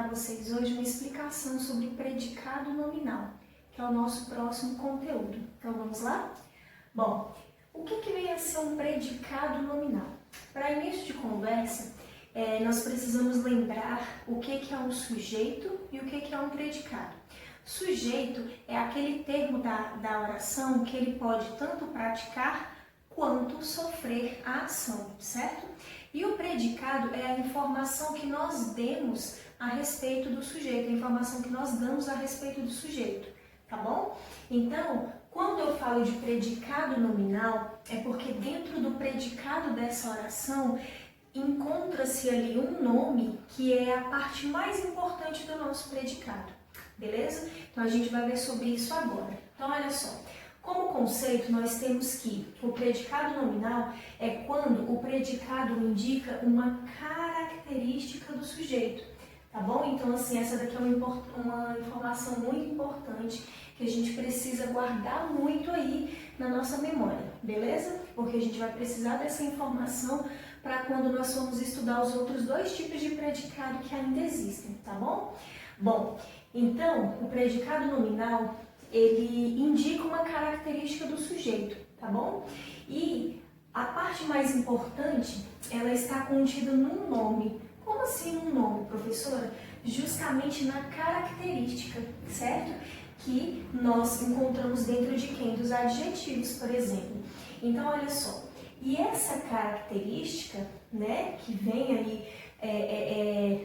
para vocês hoje uma explicação sobre predicado nominal, que é o nosso próximo conteúdo. Então vamos lá? Bom, o que vem a ser um predicado nominal? Para início de conversa, nós precisamos lembrar o que é um sujeito e o que é um predicado. Sujeito é aquele termo da oração que ele pode tanto praticar quanto sofrer a ação, certo? E o predicado é a informação que nós demos a respeito do sujeito, a informação que nós damos a respeito do sujeito, tá bom? Então, quando eu falo de predicado nominal, é porque dentro do predicado dessa oração encontra-se ali um nome que é a parte mais importante do nosso predicado, beleza? Então a gente vai ver sobre isso agora. Então olha só, como conceito nós temos que o predicado nominal é quando o predicado indica uma característica do sujeito, tá bom? Então assim, essa daqui é uma informação muito importante que a gente precisa guardar muito aí na nossa memória, beleza? Porque a gente vai precisar dessa informação para quando nós formos estudar os outros dois tipos de predicado que ainda existem, tá bom? Bom, então, o predicado nominal, ele indica uma característica do sujeito, tá bom? E a parte mais importante, ela está contida num nome. Como assim num nome, professora? Justamente na característica, certo? Que nós encontramos dentro de quem? Dos adjetivos, por exemplo. Então, olha só. E essa característica, né, que vem ali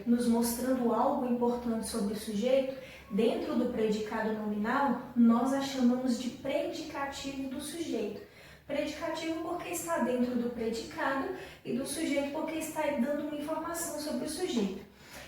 nos mostrando algo importante sobre o sujeito, dentro do predicado nominal, nós a chamamos de predicativo do sujeito. Predicativo porque está dentro do predicado e do sujeito porque está dando uma informação sobre o sujeito.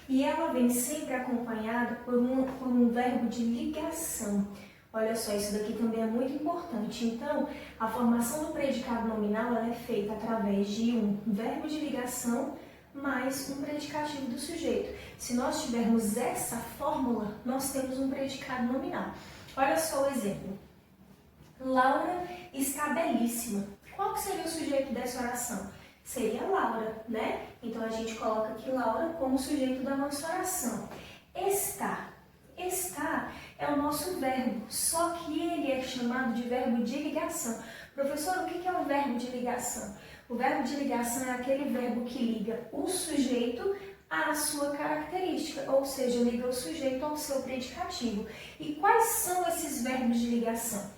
E ela vem sempre acompanhada por um verbo de ligação. Olha só, isso daqui também é muito importante. Então, a formação do predicado nominal ela é feita através de um verbo de ligação mais um predicativo do sujeito. Se nós tivermos essa fórmula, nós temos um predicado nominal. Olha só o exemplo. Laura está belíssima. Qual que seria o sujeito dessa oração? Seria Laura, né? Então, a gente coloca aqui Laura como sujeito da nossa oração. Está. Está é o nosso verbo, só que ele é chamado de verbo de ligação. Professor, o que é o verbo de ligação? O verbo de ligação é aquele verbo que liga o sujeito à sua característica, ou seja, liga o sujeito ao seu predicativo. E quais são esses verbos de ligação?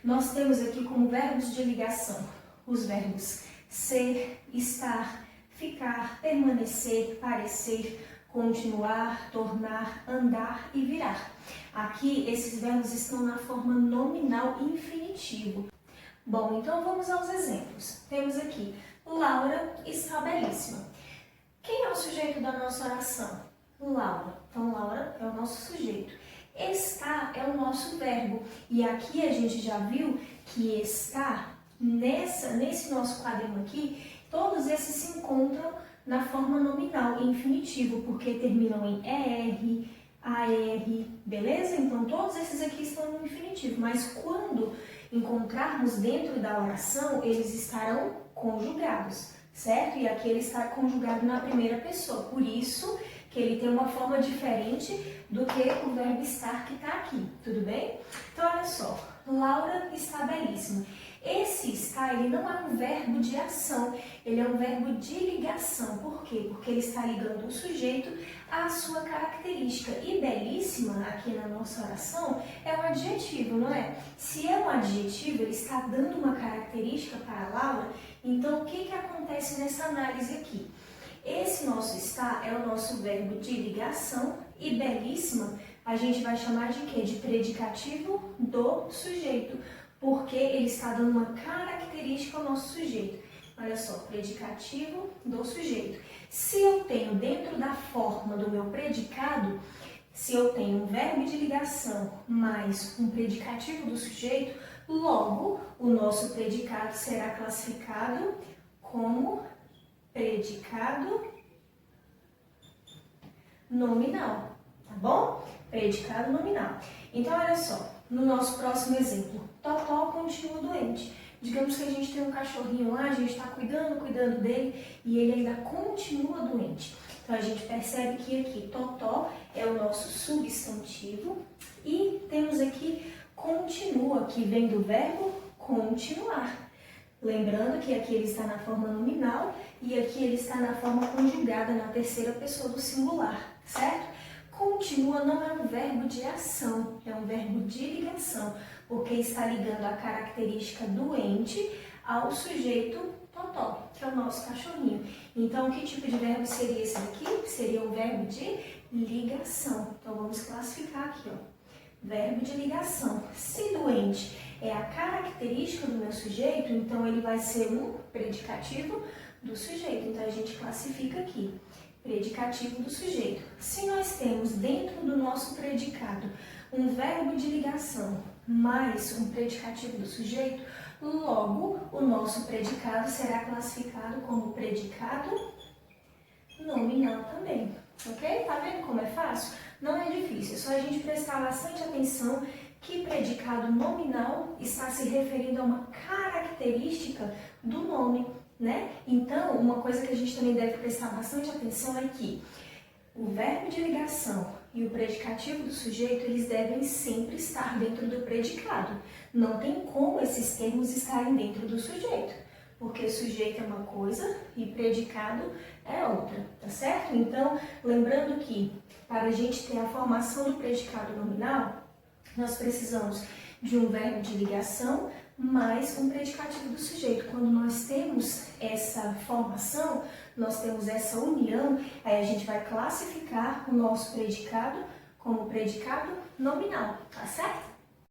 Nós temos aqui como verbos de ligação os verbos ser, estar, ficar, permanecer, parecer, continuar, tornar, andar e virar. Aqui, esses verbos estão na forma nominal infinitivo. Bom, então vamos aos exemplos. Temos aqui, Laura está belíssima. Quem é o sujeito da nossa oração? Laura. Então, Laura é o nosso sujeito. Está é o nosso verbo. E aqui a gente já viu que está, nesse nosso quadrinho aqui, todos esses se encontram na forma nominal infinitivo, porque terminam em ER, AR, beleza? Então, todos esses aqui estão no infinitivo, mas quando encontrarmos dentro da oração, eles estarão conjugados, certo? E aqui ele está conjugado na primeira pessoa, por isso que ele tem uma forma diferente do que o verbo estar que está aqui, tudo bem? Então, olha só, Laura está belíssima. Esse está, ele não é um verbo de ação, ele é um verbo de ligação. Por quê? Porque ele está ligando o sujeito à sua característica. E belíssima, aqui na nossa oração, é um adjetivo, não é? Se é um adjetivo, ele está dando uma característica para a Laura, então o que acontece nessa análise aqui? Esse nosso está é o nosso verbo de ligação e belíssima a gente vai chamar de quê? De predicativo do sujeito. Porque ele está dando uma característica ao nosso sujeito. Olha só, predicativo do sujeito. Se eu tenho dentro da forma do meu predicado, se eu tenho um verbo de ligação mais um predicativo do sujeito, logo o nosso predicado será classificado como predicado nominal, tá bom? Predicado nominal. Então, olha só. No nosso próximo exemplo, Totó continua doente. Digamos que a gente tem um cachorrinho lá, a gente está cuidando dele e ele ainda continua doente. Então a gente percebe que aqui Totó é é o nosso substantivo. E temos aqui continua, que vem do verbo continuar. Lembrando que aqui ele está na forma nominal e aqui ele está na forma conjugada, na terceira pessoa do singular, certo? Continua não é um verbo de ação, é um verbo de ligação, porque está ligando a característica do ente ao sujeito totó, que é o nosso cachorrinho. Então, que tipo de verbo seria esse aqui? Seria um verbo de ligação. Então, vamos classificar aqui, ó. Verbo de ligação. Se doente é a característica do meu sujeito, então ele vai ser um predicativo do sujeito. Então a gente classifica aqui, predicativo do sujeito. Se nós temos dentro do nosso predicado um verbo de ligação mais um predicativo do sujeito, logo o nosso predicado será classificado como predicado nominal também. Ok? Tá vendo como é fácil? Não é difícil, é só a gente prestar bastante atenção que predicado nominal está se referindo a uma característica do nome, né? Então, uma coisa que a gente também deve prestar bastante atenção é que o verbo de ligação e o predicativo do sujeito, eles devem sempre estar dentro do predicado. Não tem como esses termos estarem dentro do sujeito, porque sujeito é uma coisa e predicado é outra, tá certo? Então, lembrando que para a gente ter a formação do predicado nominal, nós precisamos de um verbo de ligação mais um predicativo do sujeito. Quando nós temos essa formação, nós temos essa união, aí a gente vai classificar o nosso predicado como predicado nominal, tá certo?